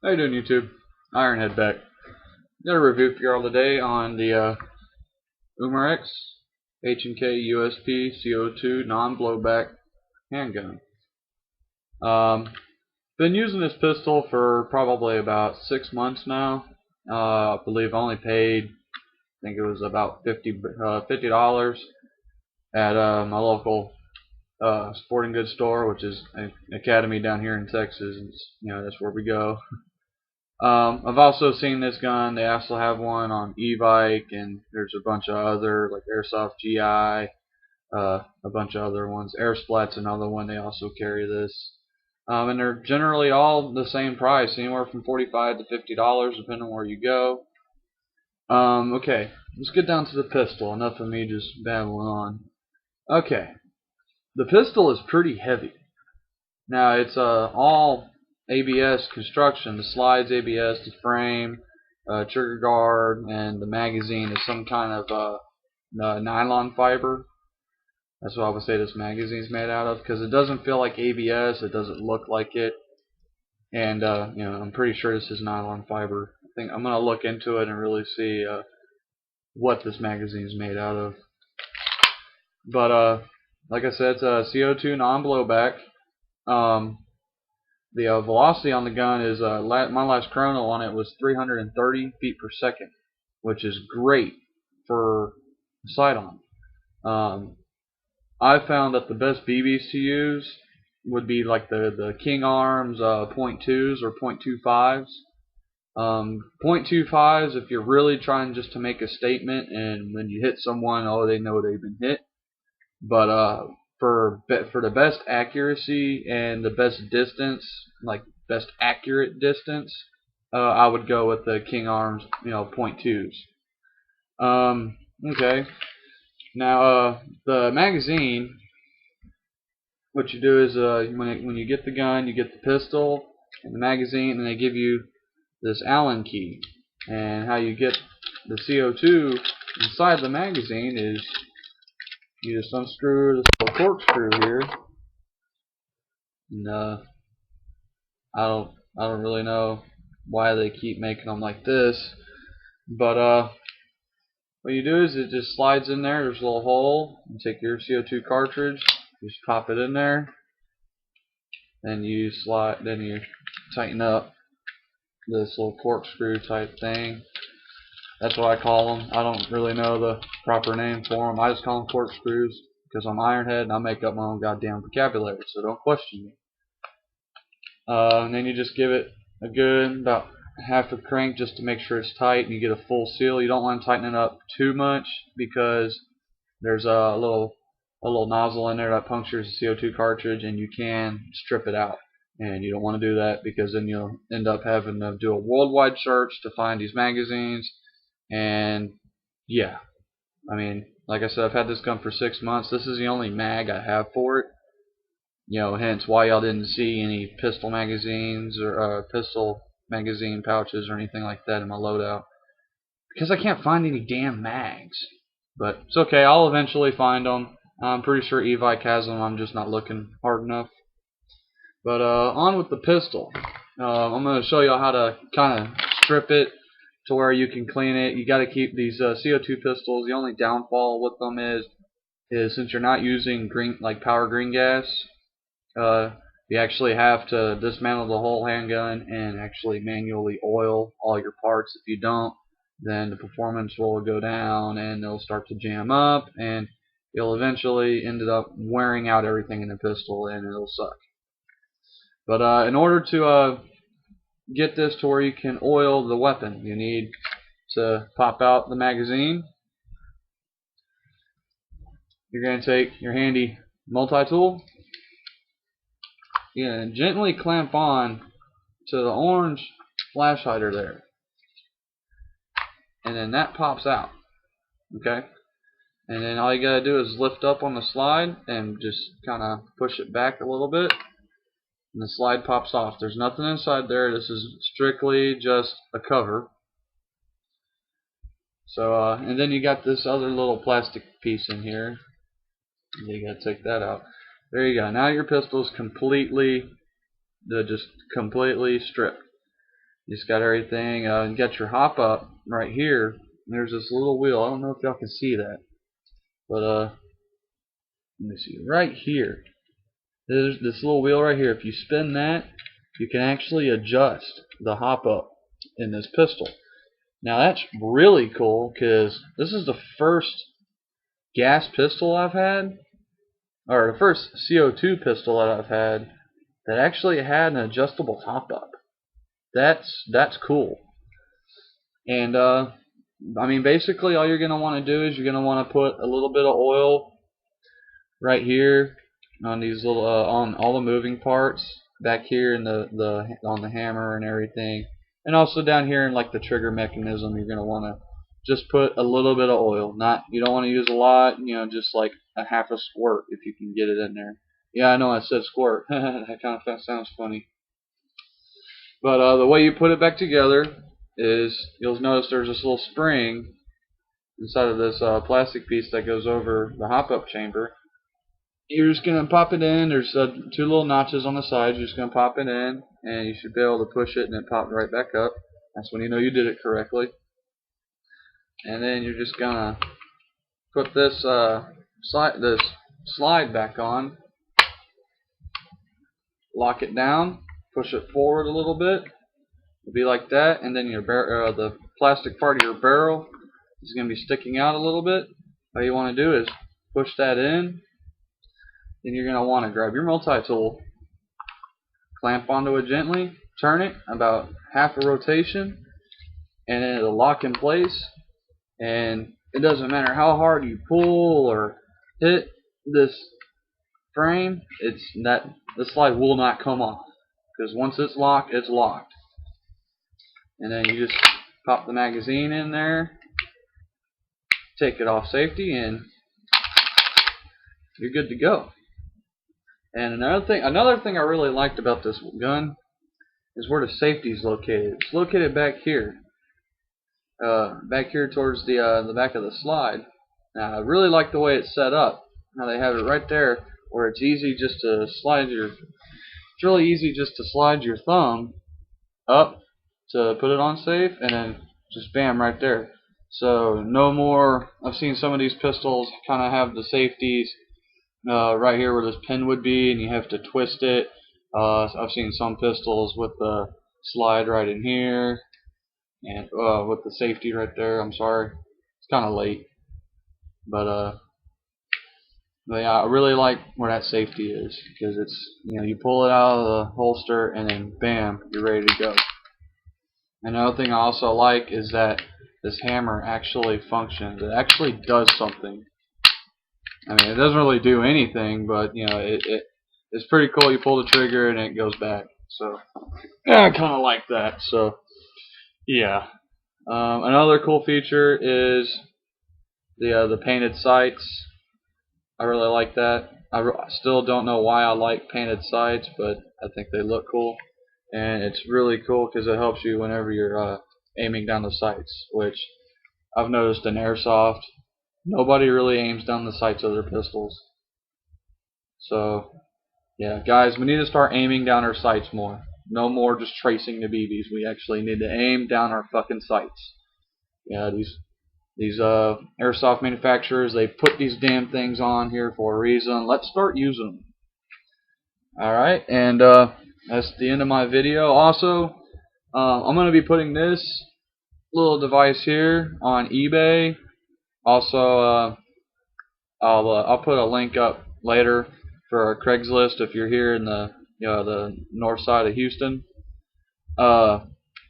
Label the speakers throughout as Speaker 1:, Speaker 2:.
Speaker 1: How you doing, YouTube? Ironhead back. Got a review for y'all today on the Umarex H&K USP CO2 non-blowback handgun. Um, been using this pistol for probably about 6 months now. I believe I only paid, I think it was about $50 at my local sporting goods store, which is an Academy down here in Texas. That's where we go. I've also seen this gun. They also have one on e-bike, and there's a bunch of other, like Airsoft GI, a bunch of other ones. Airsplat's another one. They also carry this. And they're generally all the same price, anywhere from $45 to $50, depending on where you go. Okay, let's get down to the pistol. Enough of me just babbling on. Okay, the pistol is pretty heavy. Now, it's all ABS construction. The slides ABS, the frame, trigger guard, and the magazine is some kind of nylon fiber. That's what I would say this magazine is made out of, because it doesn't feel like ABS. It doesn't look like it. And I'm pretty sure this is nylon fiber. I think I'm gonna look into it and really see what this magazine is made out of. But like I said, it's a CO2 non-blowback. The velocity on the gun is my last chrono on it was 330 feet per second, which is great for sight-on. I found that the best BBs to use would be like the King Arms .2s or .25s. .25s if you're really trying just to make a statement, and when you hit someone, oh, they know they've been hit. But for the best accuracy and the best distance, like best accurate distance, I would go with the King Arms, .2s. Okay. Now the magazine, what you do is when you get the gun, you get the pistol and the magazine, and they give you this Allen key. And how you get the CO2 inside the magazine is you just unscrew this little corkscrew here, and I don't really know why they keep making them like this, but what you do is it just slides in there. There's a little hole. You take your CO2 cartridge, just pop it in there, then you tighten up this little corkscrew type thing. That's what I call them. I don't really know the proper name for them. I just call them corkscrews because I'm Ironhead and I make up my own goddamn vocabulary, so don't question me. And then you just give it a good about half a crank just to make sure it's tight and you get a full seal. You don't want to tighten it up too much because there's a little nozzle in there that punctures the CO2 cartridge and you can strip it out. And you don't want to do that because then you'll end up having to do a worldwide search to find these magazines. And yeah, I mean, like I said, I've had this gun for 6 months. This is the only mag I have for it. Hence why y'all didn't see any pistol magazines or pistol magazine pouches or anything like that in my loadout, because I can't find any damn mags. But it's okay, I'll eventually find them. I'm pretty sure e-bike has them. I'm just not looking hard enough. But on with the pistol. I'm going to show y'all how to kind of strip it to where you can clean it. You got to keep these CO2 pistols. The only downfall with them is since you're not using power green gas, you actually have to dismantle the whole handgun and actually manually oil all your parts. If you don't, then the performance will go down and it'll start to jam up, and you'll eventually end up wearing out everything in the pistol and it'll suck. But in order to get this to where you can oil the weapon, you need to pop out the magazine. You're going to take your handy multi-tool. Yeah, and gently clamp on to the orange flash hider there. And then that pops out. Okay? And then all you gotta do is lift up on the slide and just kind of push it back a little bit. And the slide pops off. There's nothing inside there. This is strictly just a cover. So, and then you got this other little plastic piece in here. You gotta take that out. There you go. Now your pistol's completely stripped. You just got everything. You got your hop up right here. There's this little wheel. I don't know if y'all can see that, but let me see right here. There's this little wheel right here. If you spin that, you can actually adjust the hop up in this pistol. Now that's really cool because this is the first gas pistol I've had, or the first CO2 pistol that I've had that actually had an adjustable hop up. That's cool. And I mean, basically all you're gonna want to do is you're gonna want to put a little bit of oil right here on these little on all the moving parts back here in the on the hammer and everything, and also down here in like the trigger mechanism. You're gonna want to just put a little bit of oil. Not, you don't want to use a lot, you know, just like a half a squirt if you can get it in there. Yeah, I know I said squirt. That kind of sounds funny. But the way you put it back together is you'll notice there's this little spring inside of this plastic piece that goes over the hop-up chamber. You're just going to pop it in. There's two little notches on the sides. You're just going to pop it in, and you should be able to push it, and it pops right back up. That's when you know you did it correctly. And then you're just going to put this slide back on, lock it down, push it forward a little bit. It'll be like that, and then your the plastic part of your barrel is going to be sticking out a little bit. All you want to do is push that in. Then you're going to want to grab your multi-tool, clamp onto it gently, turn it about half a rotation, and then it'll lock in place. And it doesn't matter how hard you pull or hit this frame, the slide will not come off, because once it's locked, it's locked. And then you just pop the magazine in there, take it off safety, and you're good to go. And another thing I really liked about this gun is where the safety is located. It's located back here towards the back of the slide. Now, I really like the way it's set up. Now they have it right there where it's easy just to slide your. It's really easy just to slide your thumb up to put it on safe, and then just bam right there. So no more. I've seen some of these pistols kind of have the safeties right here where this pin would be, and you have to twist it. I've seen some pistols with the slide right in here, and with the safety right there. I'm sorry, it's kind of late, but yeah, I really like where that safety is, because it's, you know, you pull it out of the holster and then bam, you're ready to go. Another thing I also like is that this hammer actually functions. It actually does something. I mean, it doesn't really do anything, but you know, it's pretty cool. You pull the trigger and it goes back. So yeah, I kind of like that. So yeah. Another cool feature is the painted sights. I really like that. I still don't know why I like painted sights, but I think they look cool, and it's really cool because it helps you whenever you're aiming down the sights. Which I've noticed in airsoft, nobody really aims down the sights of their pistols. So yeah, guys, we need to start aiming down our sights more. No more just tracing the BBs. We actually need to aim down our fucking sights. Yeah, these airsoft manufacturers, they put these damn things on here for a reason. Let's start using them. Alright, and that's the end of my video. Also, I'm going to be putting this little device here on eBay. Also, I'll put a link up later for a Craigslist if you're here in the north side of Houston.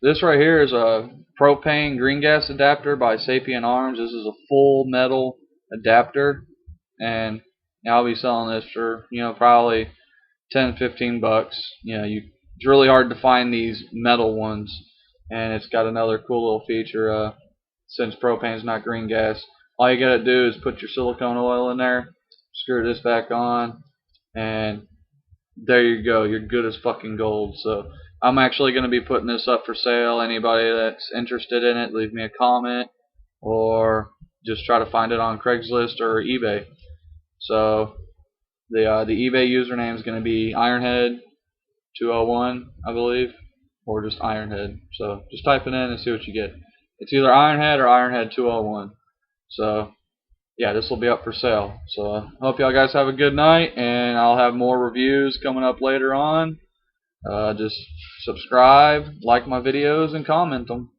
Speaker 1: This right here is a propane green gas adapter by Sapien Arms. This is a full metal adapter, and I'll be selling this for, you know, probably 10-15 bucks. You know, it's really hard to find these metal ones, and it's got another cool little feature. Since propane is not green gas, all you gotta do is put your silicone oil in there, screw this back on, and there you go. You're good as fucking gold. So I'm actually going to be putting this up for sale. Anybody that's interested in it, leave me a comment, or just try to find it on Craigslist or eBay. So the eBay username is going to be Ironhead201, I believe, or just Ironhead. So just type it in and see what you get. It's either Ironhead or Ironhead 201. So yeah, this will be up for sale. So I hope y'all guys have a good night, and I'll have more reviews coming up later on. Just subscribe, like my videos, and comment them.